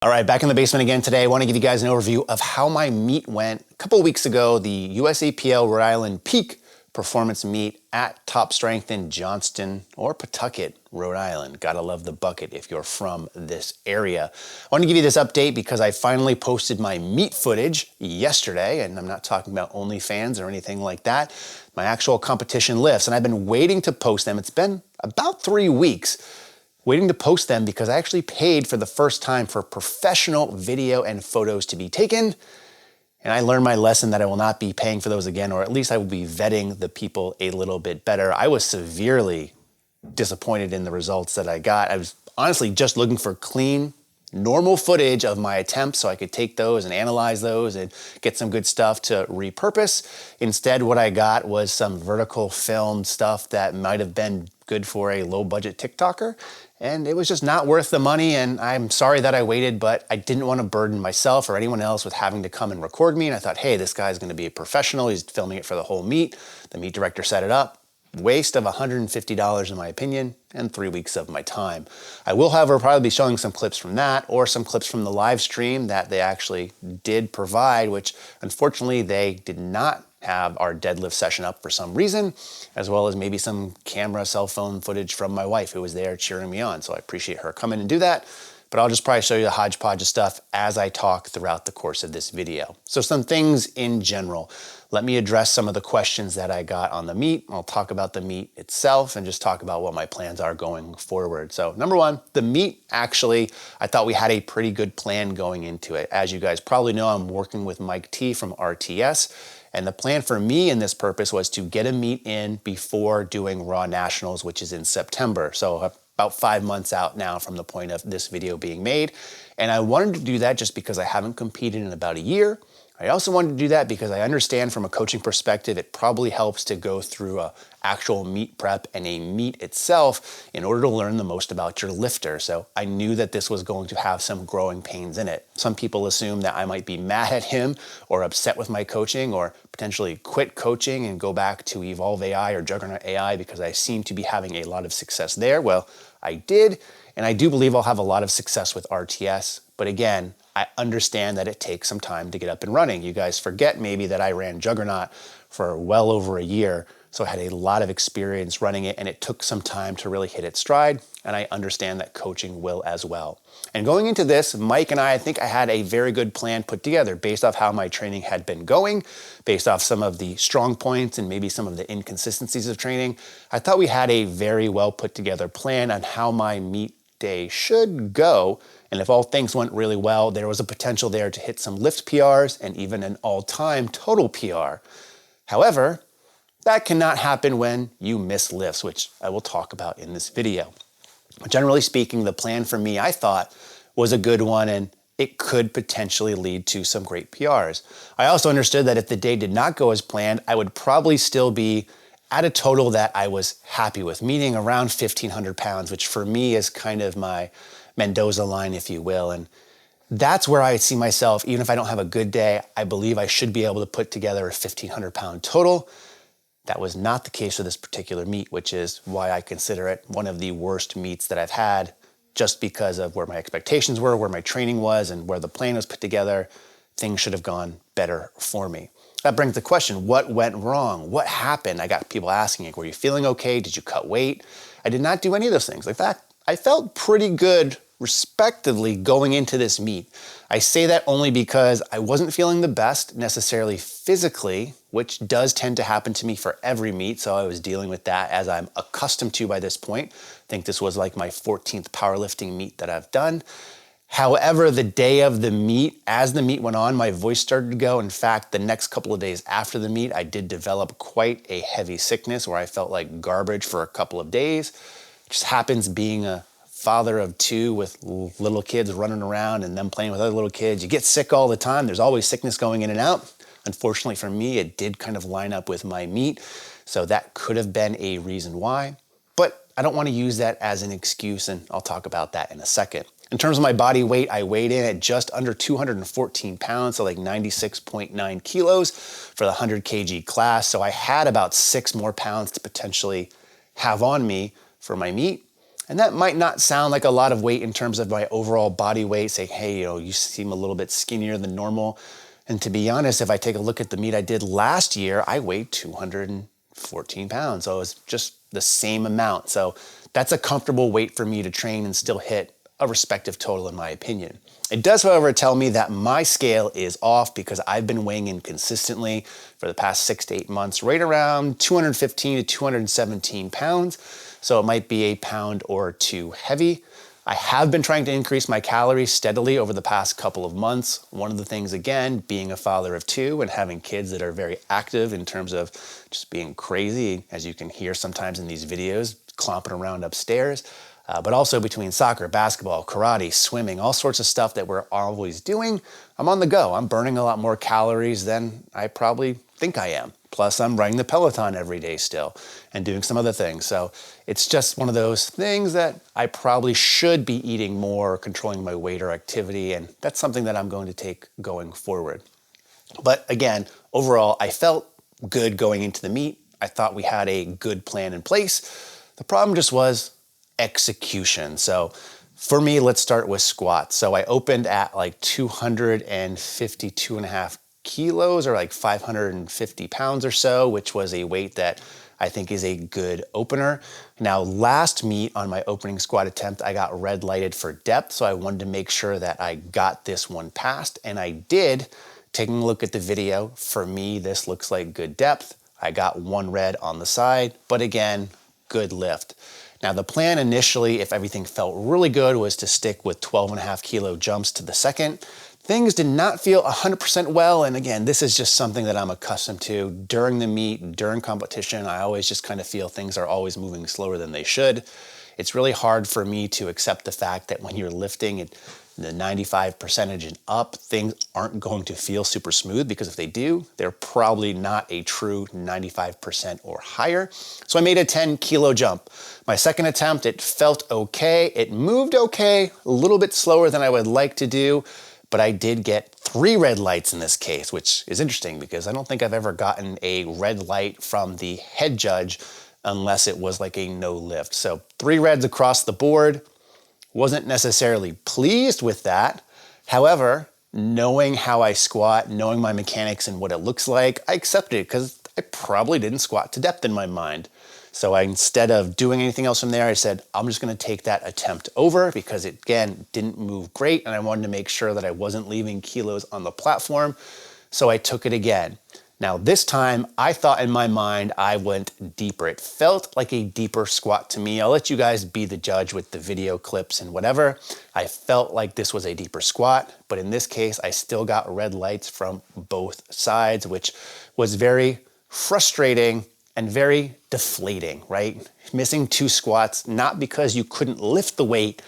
All right, back in the basement again today. I want to give you guys an overview of how my meet went. A couple of weeks ago, the USAPL Rhode Island Peak Performance Meet at Top Strength in Johnston or Pawtucket, Rhode Island. Gotta love the bucket if you're from this area. I want to give you this update because I finally posted my meet footage yesterday, and I'm not talking about OnlyFans or anything like that. My actual competition lifts, and I've been waiting to post them. It's been about 3 weeks. Waiting to post them because I actually paid for the first time for professional video and photos to be taken. And I learned my lesson that I will not be paying for those again, or at least I will be vetting the people a little bit better. I was severely disappointed in the results that I got. I was honestly just looking for clean, normal footage of my attempts so I could take those and analyze those and get some good stuff to repurpose. Instead, what I got was some vertical film stuff that might have been good for a low budget TikToker. And it was just not worth the money, and I'm sorry that I waited, but I didn't want to burden myself or anyone else with having to come and record me. And I thought, hey, this guy's going to be a professional. He's filming it for the whole meet. The meet director set it up. Waste of $150 in my opinion, and 3 weeks of my time. I will, however, probably be showing some clips from that or some clips from the live stream that they actually did provide, which unfortunately they did not have our deadlift session up for some reason, as well as maybe some camera, cell phone footage from my wife who was there cheering me on. So I appreciate her coming and do that. But I'll just probably show you the hodgepodge of stuff as I talk throughout the course of this video. So some things in general. Let me address some of the questions that I got on the meet. I'll talk about the meet itself and just talk about what my plans are going forward. So number one, the meet actually, I thought we had a pretty good plan going into it. As you guys probably know, I'm working with Mike T from RTS. And the plan for me in this purpose was to get a meet in before doing Raw Nationals, which is in September. So about 5 months out now from the point of this video being made. And I wanted to do that just because I haven't competed in about a year. I also wanted to do that because I understand from a coaching perspective, it probably helps to go through a actual meet prep and a meet itself in order to learn the most about your lifter. So I knew that this was going to have some growing pains in it. Some people assume that I might be mad at him or upset with my coaching or potentially quit coaching and go back to Evolve AI or Juggernaut AI because I seem to be having a lot of success there. Well, I did, and I do believe I'll have a lot of success with RTS. But again, I understand that it takes some time to get up and running. You guys forget maybe that I ran Juggernaut for well over a year, so I had a lot of experience running it, and it took some time to really hit its stride, and I understand that coaching will as well. And going into this, Mike and I think I had a very good plan put together based off how my training had been going, based off some of the strong points and maybe some of the inconsistencies of training. I thought we had a very well put together plan on how my meet day should go. And if all things went really well, there was a potential there to hit some lift PRs and even an all-time total PR. However, that cannot happen when you miss lifts, which I will talk about in this video. Generally speaking, the plan for me, I thought, was a good one, and it could potentially lead to some great PRs. I also understood that if the day did not go as planned, I would probably still be at a total that I was happy with, meaning around 1,500 pounds, which for me is kind of my Mendoza line, if you will. And that's where I see myself. Even if I don't have a good day, I believe I should be able to put together a 1,500 pound total. That was not the case for this particular meet, which is why I consider it one of the worst meets that I've had, just because of where my expectations were, where my training was, and where the plan was put together. Things should have gone better for me. That brings the question, what went wrong? What happened? I got people asking, like, were you feeling okay? Did you cut weight? I did not do any of those things. In fact, I felt pretty good respectively going into this meet. I say that only because I wasn't feeling the best necessarily physically, which does tend to happen to me for every meet. So I was dealing with that as I'm accustomed to by this point. I think this was like my 14th powerlifting meet that I've done. However, the day of the meet, as the meet went on, my voice started to go. In fact, the next couple of days after the meet, I did develop quite a heavy sickness where I felt like garbage for a couple of days. It just happens being a father of two with little kids running around and them playing with other little kids. You get sick all the time. There's always sickness going in and out. Unfortunately for me, it did kind of line up with my meet. So that could have been a reason why. But I don't want to use that as an excuse, and I'll talk about that in a second. In terms of my body weight, I weighed in at just under 214 pounds, so like 96.9 kilos for the 100 kg class. So I had about 6 more pounds to potentially have on me for my meet. And that might not sound like a lot of weight in terms of my overall body weight, say, hey, you seem a little bit skinnier than normal. And to be honest, if I take a look at the meet I did last year, I weighed 214 pounds. So it was just the same amount. So that's a comfortable weight for me to train and still hit a respective total in my opinion. It does, however, tell me that my scale is off because I've been weighing in consistently for the past 6 to 8 months, right around 215 to 217 pounds. So it might be a pound or two heavy. I have been trying to increase my calories steadily over the past couple of months. One of the things, again, being a father of two and having kids that are very active in terms of just being crazy, as you can hear sometimes in these videos, clomping around upstairs. But also between soccer, basketball, karate, swimming, all sorts of stuff that we're always doing, I'm on the go. I'm burning a lot more calories than I probably think I am. Plus, I'm riding the Peloton every day still and doing some other things. So it's just one of those things that I probably should be eating more, controlling my weight or activity, and that's something that I'm going to take going forward. But again, overall, I felt good going into the meet. I thought we had a good plan in place. The problem just was execution. So for me, let's start with squats. So I opened at like 252.5 kilos or like 550 pounds or so, which was a weight that I think is a good opener. Now, last meet on my opening squat attempt, I got red lighted for depth. So I wanted to make sure that I got this one passed, and I did. Taking a look at the video, for me, this looks like good depth. I got one red on the side, but again, good lift. Now the plan initially, if everything felt really good, was to stick with 12.5 kilo jumps to the second. Things did not feel 100% well, and again, this is just something that I'm accustomed to. During the meet, during competition, I always just kind of feel things are always moving slower than they should. It's really hard for me to accept the fact that when you're lifting at the 95 percentage and up, things aren't going to feel super smooth, because if they do, they're probably not a true 95% or higher. So I made a 10 kilo jump. My second attempt, it felt okay. It moved okay, a little bit slower than I would like to do, but I did get 3 red lights in this case, which is interesting because I don't think I've ever gotten a red light from the head judge unless it was like a no lift. So 3 reds across the board. Wasn't necessarily pleased with that. However, knowing how I squat, knowing my mechanics and what it looks like, I accepted it because I probably didn't squat to depth in my mind. So instead of doing anything else from there, I said, I'm just gonna take that attempt over because it, again, didn't move great, and I wanted to make sure that I wasn't leaving kilos on the platform. So I took it again. Now this time, I thought in my mind I went deeper. It felt like a deeper squat to me. I'll let you guys be the judge with the video clips and whatever. I felt like this was a deeper squat, but in this case, I still got red lights from both sides, which was very frustrating and very deflating, right? Missing 2 squats, not because you couldn't lift the weight,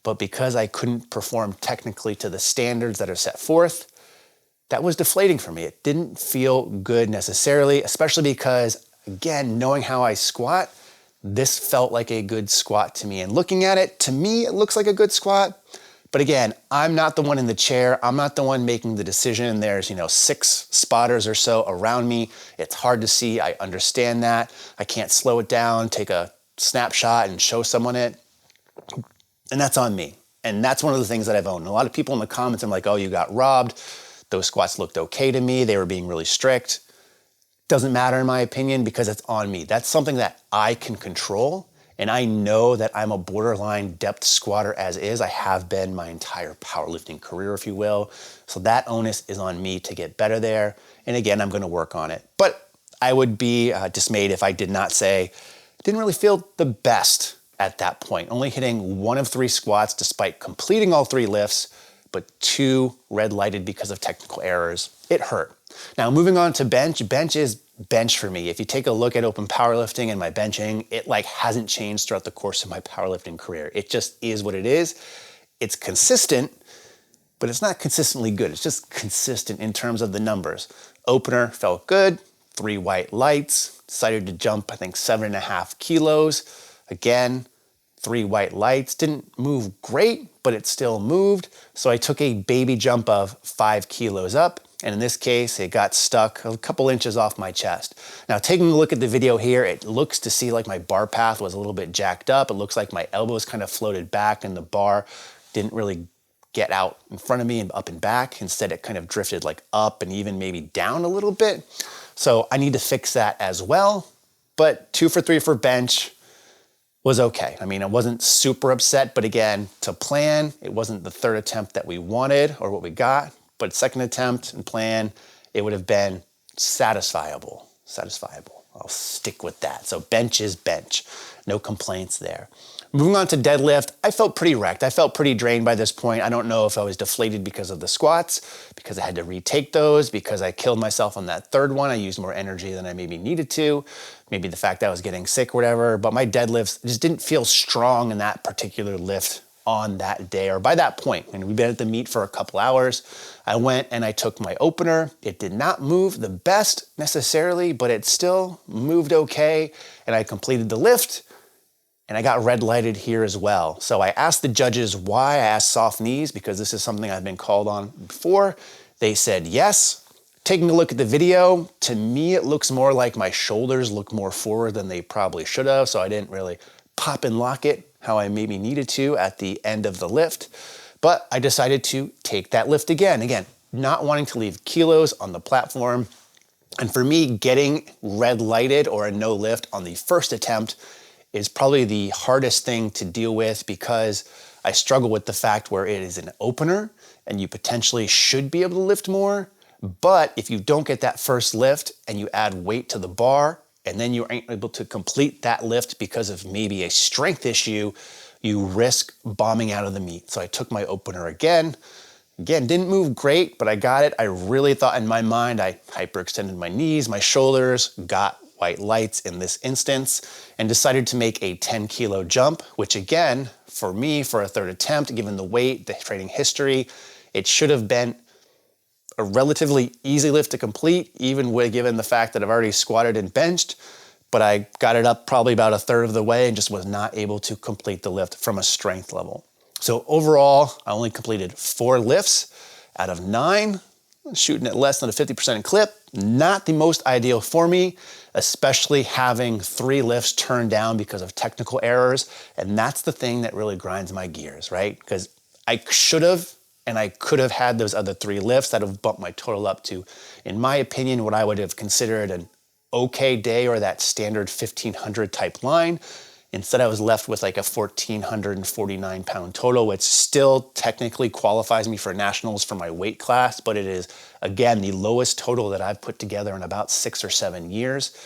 but because I couldn't perform technically to the standards that are set forth. That was deflating for me. It didn't feel good necessarily, especially because, again, knowing how I squat, this felt like a good squat to me. And looking at it, to me, it looks like a good squat. But again, I'm not the one in the chair. I'm not the one making the decision. There's, 6 spotters or so around me. It's hard to see. I understand that. I can't slow it down, take a snapshot and show someone it. And that's on me. And that's one of the things that I've owned. A lot of people in the comments are like, oh, you got robbed. Those squats looked okay to me. They were being really strict. Doesn't matter in my opinion because it's on me. That's something that I can control. And I know that I'm a borderline depth squatter as is. I have been my entire powerlifting career, if you will. So that onus is on me to get better there. And again, I'm gonna work on it. But I would be dismayed if I did not say, didn't really feel the best at that point. Only hitting 1 of 3 squats despite completing all 3 lifts, but 2 red lighted because of technical errors. It hurt. Now moving on to bench. Bench is bench for me. If you take a look at open powerlifting and my benching, it hasn't changed throughout the course of my powerlifting career. It just is what it is. It's consistent, but it's not consistently good. It's just consistent in terms of the numbers. Opener felt good, 3 white lights, decided to jump, I think 7.5 kilos. Again, 3 white lights, didn't move great, but it still moved. So I took a baby jump of 5 kilos up. And in this case, it got stuck a couple inches off my chest. Now, taking a look at the video here, it looks to see like my bar path was a little bit jacked up. It looks like my elbows kind of floated back and the bar didn't really get out in front of me and up and back. Instead, it kind of drifted like up and even maybe down a little bit. So I need to fix that as well. But 2 for 3 for bench was okay. I mean, I wasn't super upset, but again, to plan, it wasn't the third attempt that we wanted or what we got, but second attempt and plan, it would have been satisfiable. I'll stick with that. So bench is bench. No complaints there. Moving on to deadlift, I felt pretty wrecked. I felt pretty drained by this point. I don't know if I was deflated because of the squats, because I had to retake those, because I killed myself on that third one. I used more energy than I maybe needed to. Maybe the fact that I was getting sick or whatever, but my deadlifts just didn't feel strong in that particular lift on that day or by that point. And we've been at the meet for a couple hours. I went and I took my opener. It did not move the best necessarily, but it still moved okay. And I completed the lift. And I got red lighted here as well. So I asked the judges why I asked soft knees, because this is something I've been called on before. They said yes. Taking a look at the video, to me, it looks more like my shoulders look more forward than they probably should have. So I didn't really pop and lock it how I maybe needed to at the end of the lift. But I decided to take that lift again. Again, not wanting to leave kilos on the platform. And for me, getting red lighted or a no lift on the first attempt is probably the hardest thing to deal with, because I struggle with the fact where it is an opener and you potentially should be able to lift more. But if you don't get that first lift and you add weight to the bar and then you aren't able to complete that lift because of maybe a strength issue, you risk bombing out of the meet. So I took my opener again. Again, didn't move great, but I got it. I really thought in my mind, I hyperextended my knees, my shoulders, got white lights in this instance, and decided to make a 10 kilo jump, which again, for me, for a third attempt, given the weight, the training history, it should have been a relatively easy lift to complete, even given the fact that I've already squatted and benched, but I got it up probably about a third of the way and just was not able to complete the lift from a strength level. So overall, I only completed 4 lifts out of 9, shooting at less than a 50% clip. Not the most ideal for me, especially having 3 lifts turned down because of technical errors. And that's the thing that really grinds my gears, right? Because I should have and I could have had those other 3 lifts that have bumped my total up to, in my opinion, what I would have considered an okay day or that standard 1500 type line. Instead, I was left with like a 1,449 pound total, which still technically qualifies me for nationals for my weight class, but it is, again, the lowest total that I've put together in about 6 or 7 years.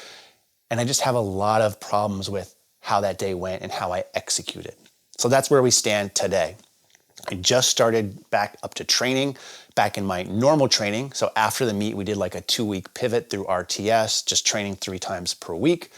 And I just have a lot of problems with how that day went and how I executed. So that's where we stand today. I just started back up to training, back in my normal training. So after the meet, we did like a 2-week pivot through RTS, just training 3 times per week.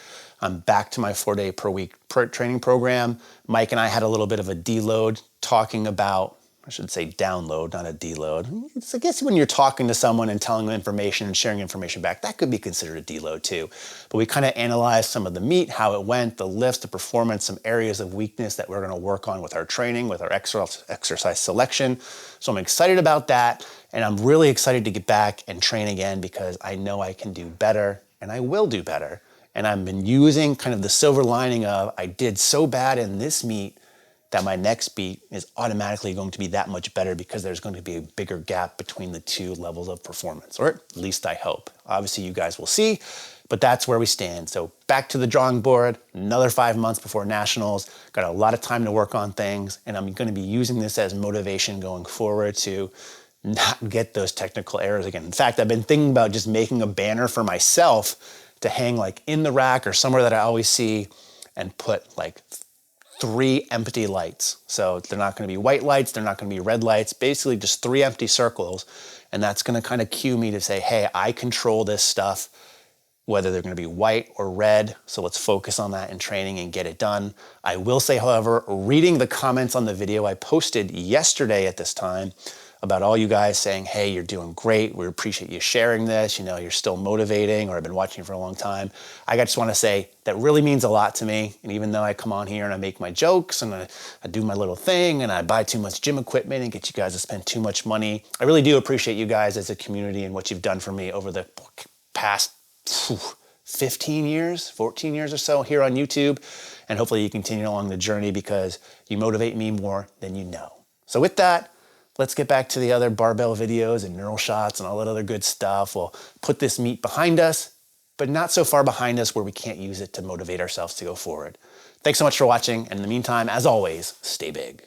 I'm back to my 4-day per week training program. Mike and I had a little bit of a deload talking about, I should say download, not a deload. It's, I guess when you're talking to someone and telling them information and sharing information back, that could be considered a deload too. But we kind of analyzed some of the meet, how it went, the lifts, the performance, some areas of weakness that we're going to work on with our training, with our exercise selection. So I'm excited about that. And I'm really excited to get back and train again, because I know I can do better and I will do better. And I've been using kind of the silver lining of, I did so bad in this meet that my next meet is automatically going to be that much better, because there's going to be a bigger gap between the 2 levels of performance, or at least I hope. Obviously you guys will see, but that's where we stand. So back to the drawing board, another 5 months before nationals, got a lot of time to work on things, and I'm going to be using this as motivation going forward to not get those technical errors again. In fact, I've been thinking about just making a banner for myself to hang like in the rack or somewhere that I always see, and put like 3 empty lights. So they're not going to be white lights, they're not going to be red lights, basically just 3 empty circles. And that's going to kind of cue me to say, hey, I control this stuff, whether they're going to be white or red. So let's focus on that in training and get it done. I will say, however, reading the comments on the video I posted yesterday at this time, about all you guys saying, hey, you're doing great. We appreciate you sharing this. You know, you're still motivating, or I've been watching for a long time. I just want to say that really means a lot to me. And even though I come on here and I make my jokes and I do my little thing and I buy too much gym equipment and get you guys to spend too much money, I really do appreciate you guys as a community and what you've done for me over the past 15 years, 14 years or so here on YouTube. And hopefully you continue along the journey because you motivate me more than you know. So with that, let's get back to the other barbell videos and neural shots and all that other good stuff. We'll put this meet behind us, but not so far behind us where we can't use it to motivate ourselves to go forward. Thanks so much for watching. And in the meantime, as always, stay big.